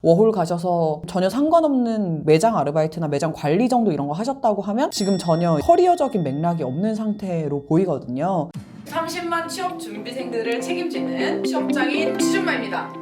워홀 가셔서 전혀 상관없는 매장 아르바이트나 매장 관리 정도 이런 거 하셨다고 하면 지금 전혀 커리어적인 맥락이 없는 상태로 보이거든요. 30만 취업 준비생들을 책임지는 취업장인 지준마입니다.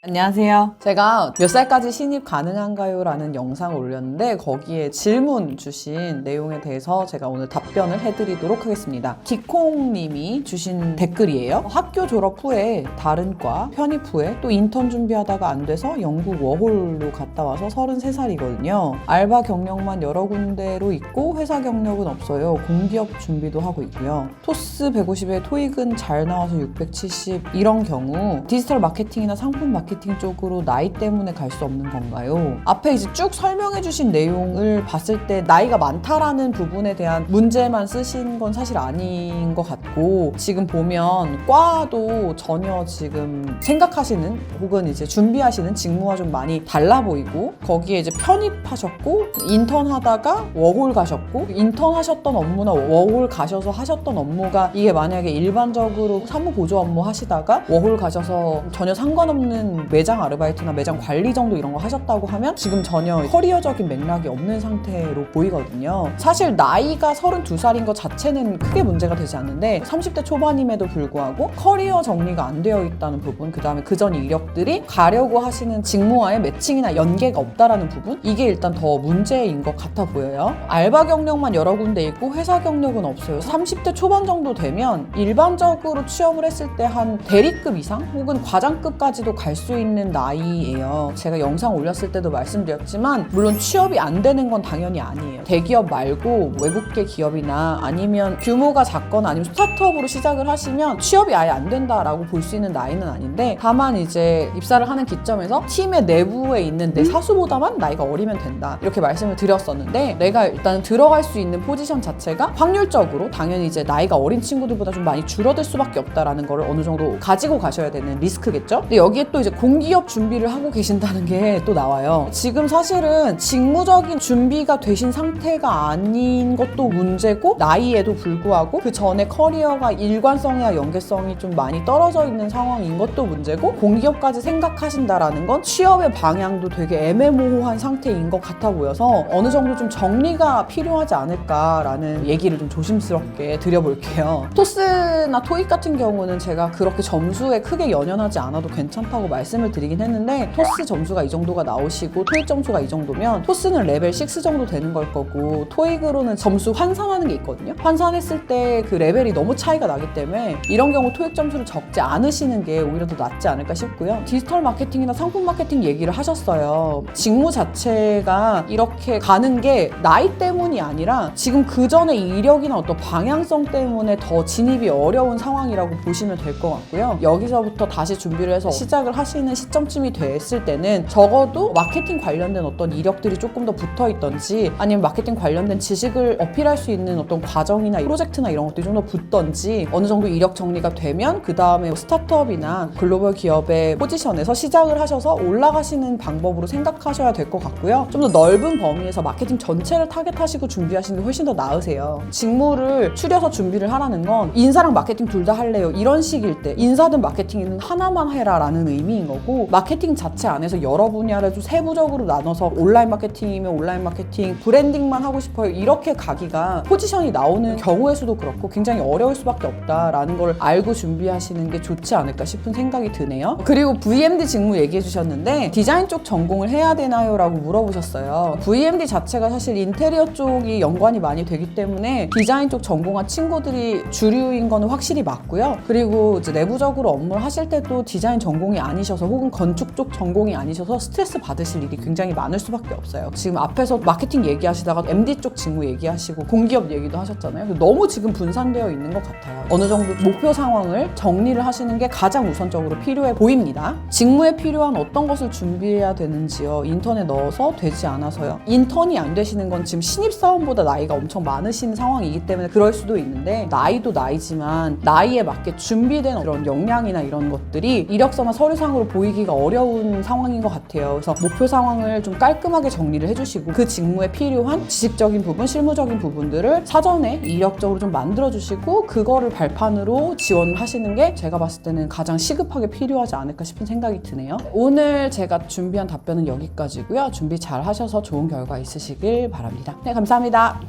안녕하세요. 제가 몇 살까지 신입 가능한가요? 라는 영상을 올렸는데 거기에 질문 주신 내용에 대해서 제가 오늘 답변을 해드리도록 하겠습니다. 디콩님이 주신 댓글이에요. 학교 졸업 후에 다른 과 편입 후에 또 인턴 준비하다가 안 돼서 영국 워홀로 갔다 와서 33살이거든요. 알바 경력만 여러 군데로 있고 회사 경력은 없어요. 공기업 준비도 하고 있고요. 토스 150에 토익은 잘 나와서 670 이런 경우 디지털 마케팅이나 상품 마케팅 쪽으로 나이 때문에 갈 수 없는 건가요? 앞에 이제 쭉 설명해 주신 내용을 봤을 때 나이가 많다라는 부분에 대한 문제만 쓰신 건 사실 아닌 것 같고, 지금 보면 과도 전혀 지금 생각하시는 혹은 이제 준비하시는 직무와 좀 많이 달라 보이고, 거기에 이제 편입하셨고 인턴 하다가 워홀 가셨고, 인턴 하셨던 업무나 워홀 가셔서 하셨던 업무가 이게 만약에 일반적으로 사무 보조 업무 하시다가 워홀 가셔서 전혀 상관없는 매장 아르바이트나 매장 관리 정도 이런 거 하셨다고 하면 지금 전혀 커리어적인 맥락이 없는 상태로 보이거든요. 사실 나이가 32살인 것 자체는 크게 문제가 되지 않는데 30대 초반임에도 불구하고 커리어 정리가 안 되어 있다는 부분, 그 다음에 그전 이력들이 가려고 하시는 직무와의 매칭이나 연계가 없다라는 부분, 이게 일단 더 문제인 것 같아 보여요. 알바 경력만 여러 군데 있고 회사 경력은 없어요. 30대 초반 정도 되면 일반적으로 취업을 했을 때 한 대리급 이상 혹은 과장급까지도 갈 수 있는 나이예요. 제가 영상 올렸을 때도 말씀드렸지만 물론 취업이 안 되는 건 당연히 아니에요. 대기업 말고 외국계 기업이나 아니면 규모가 작거나 아니면 스타트업으로 시작을 하시면 취업이 아예 안 된다라고 볼 수 있는 나이는 아닌데, 다만 이제 입사를 하는 기점에서 팀의 내부에 있는 내 사수보다만 나이가 어리면 된다 이렇게 말씀을 드렸었는데, 내가 일단 들어갈 수 있는 포지션 자체가 확률적으로 당연히 이제 나이가 어린 친구들보다 좀 많이 줄어들 수밖에 없다라는 걸 어느 정도 가지고 가셔야 되는 리스크겠죠. 근데 여기에 또 이제 공기업 준비를 하고 계신다는 게 또 나와요. 지금 사실은 직무적인 준비가 되신 상태가 아닌 것도 문제고, 나이에도 불구하고 그 전에 커리어가 일관성이나 연계성이 좀 많이 떨어져 있는 상황인 것도 문제고, 공기업까지 생각하신다라는 건 취업의 방향도 되게 애매모호한 상태인 것 같아 보여서 어느 정도 좀 정리가 필요하지 않을까라는 얘기를 좀 조심스럽게 드려볼게요. 토스나 토익 같은 경우는 제가 그렇게 점수에 크게 연연하지 않아도 괜찮다고 말씀을 드리긴 했는데, 토스 점수가 이 정도가 나오시고 토익 점수가 이 정도면 토스는 레벨 6 정도 되는 걸 거고, 토익으로는 점수 환산하는 게 있거든요. 환산했을 때 그 레벨이 너무 차이가 나기 때문에 이런 경우 토익 점수를 적지 않으시는 게 오히려 더 낫지 않을까 싶고요. 디지털 마케팅이나 상품 마케팅 얘기를 하셨어요. 직무 자체가 이렇게 가는 게 나이 때문이 아니라 지금 그 전에 이력이나 어떤 방향성 때문에 더 진입이 어려운 상황이라고 보시면 될 것 같고요. 여기서부터 다시 준비를 해서 시작을 하시는 시점쯤이 됐을 때는 적어도 마케팅 관련된 어떤 이력들이 조금 더 붙어 있던지, 아니면 마케팅 관련된 지식을 어필할 수 있는 어떤 과정이나 프로젝트나 이런 것들이 좀 더 붙던지, 어느 정도 이력 정리가 되면 그 다음에 스타트업이나 글로벌 기업의 포지션에서 시작을 하셔서 올라가시는 방법으로 생각하셔야 될 것 같고요. 좀 더 넓은 범위에서 마케팅 전체를 타겟하시고 준비하시는 게 훨씬 더 나으세요. 직무를 추려서 준비를 하라는 건 인사랑 마케팅 둘 다 할래요 이런 식일 때, 인사든 마케팅이든 하나만 해라 라는 의미인 거고, 마케팅 자체 안에서 여러 분야를 좀 세부적으로 나눠서 온라인 마케팅이면 온라인 마케팅, 브랜딩만 하고 싶어요 이렇게 가기가 포지션이 나오는 경우의 수도 그렇고 굉장히 어려울 수밖에 없다라는 걸 알고 준비하시는 게 좋지 않을까 싶은 생각이 드네요. 그리고 VMD 직무 얘기해 주셨는데 디자인 쪽 전공을 해야 되나요? 라고 물어보셨어요. VMD 자체가 사실 인테리어 쪽이 연관이 많이 되기 때문에 디자인 쪽 전공한 친구들이 주류인 거는 확실히 맞고요. 그리고 이제 내부적으로 업무를 하실 때도 디자인 전공이 아니셔서 혹은 건축 쪽 전공이 아니셔서 스트레스 받으실 일이 굉장히 많을 수밖에 없어요. 지금 앞에서 마케팅 얘기하시다가 MD 쪽 직무 얘기하시고 공기업 얘기도 하셨잖아요. 너무 지금 분산되어 있는 것 같아요. 어느 정도 목표 상황을 정리를 하시는 게 가장 우선적으로 필요해 보입니다. 직무에 필요한 어떤 것을 준비해야 되는지요? 인턴에 넣어서 되지 않아서요. 인턴이 안 되시는 건 지금 신입사원보다 나이가 엄청 많으신 상황이기 때문에 그럴 수도 있는데, 나이도 나이지만 나이에 맞게 준비된 그런 역량이나 이런 것들이 이력서나 서류상으로 객관적으로 보이기가 어려운 상황인 것 같아요. 그래서 목표 상황을 좀 깔끔하게 정리를 해주시고 그 직무에 필요한 지식적인 부분, 실무적인 부분들을 사전에 이력적으로 좀 만들어주시고 그거를 발판으로 지원을 하시는 게 제가 봤을 때는 가장 시급하게 필요하지 않을까 싶은 생각이 드네요. 오늘 제가 준비한 답변은 여기까지고요. 준비 잘 하셔서 좋은 결과 있으시길 바랍니다. 네, 감사합니다.